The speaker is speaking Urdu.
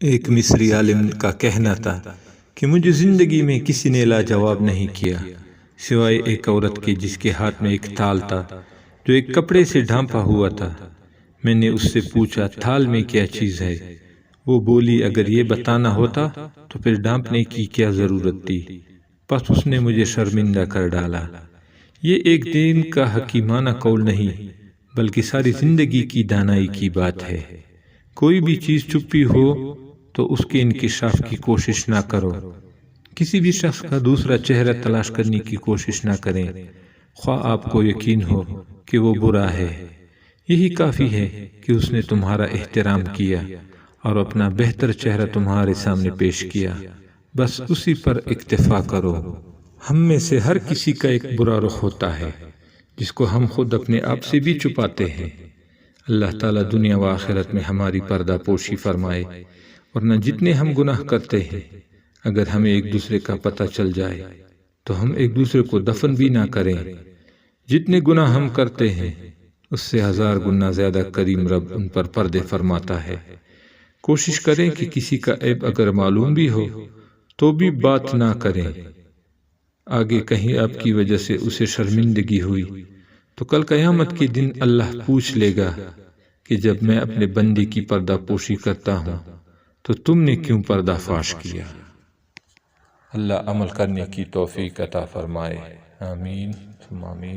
ایک مصری عالم کا کہنا تھا کہ مجھے زندگی میں کسی نے لاجواب نہیں کیا سوائے ایک عورت کے جس کے ہاتھ میں ایک تھال تھا جو ایک کپڑے سے ڈھانپا ہوا تھا۔ میں نے اس سے پوچھا تھال میں کیا چیز ہے؟ وہ بولی اگر یہ بتانا ہوتا تو پھر ڈھانپنے کی کیا ضرورت تھی؟ پس اس نے مجھے شرمندہ کر ڈالا۔ یہ ایک دین کا حکیمانہ قول نہیں بلکہ ساری زندگی کی دانائی کی بات ہے۔ کوئی بھی چیز چھپی ہو تو اس کے انکشاف کی کوشش نہ کرو۔ کسی بھی شخص کا دوسرا چہرہ تلاش کرنے کی کوشش نہ کریں، خواہ آپ کو یقین ہو کہ وہ برا ہے۔ یہی کافی ہے کہ اس نے تمہارا احترام کیا اور اپنا بہتر چہرہ تمہارے سامنے پیش کیا، بس اسی پر اکتفا کرو۔ ہم میں سے ہر کسی کا ایک برا رخ ہوتا ہے جس کو ہم خود اپنے آپ سے بھی چھپاتے ہیں۔ اللہ تعالیٰ دنیا و آخرت میں ہماری پردہ پوشی فرمائے، ورنہ جتنے ہم گناہ کرتے ہیں اگر ہمیں ایک دوسرے کا پتہ چل جائے تو ہم ایک دوسرے کو دفن بھی نہ کریں۔ جتنے گناہ ہم کرتے ہیں اس سے 1000 گنا زیادہ کریم رب ان پر پردے فرماتا ہے۔ کوشش کریں کہ کسی کا عیب اگر معلوم بھی ہو تو بھی بات نہ کریں۔ آگے کہیں آپ کی وجہ سے اسے شرمندگی ہوئی تو کل قیامت کے دن اللہ پوچھ لے گا کہ جب میں اپنے بندے کی پردہ پوشی کرتا ہوں تو تم نے کیوں پردہ فاش کیا؟ اللہ عمل کرنے کی توفیق عطا فرمائے، آمین ثم آمین۔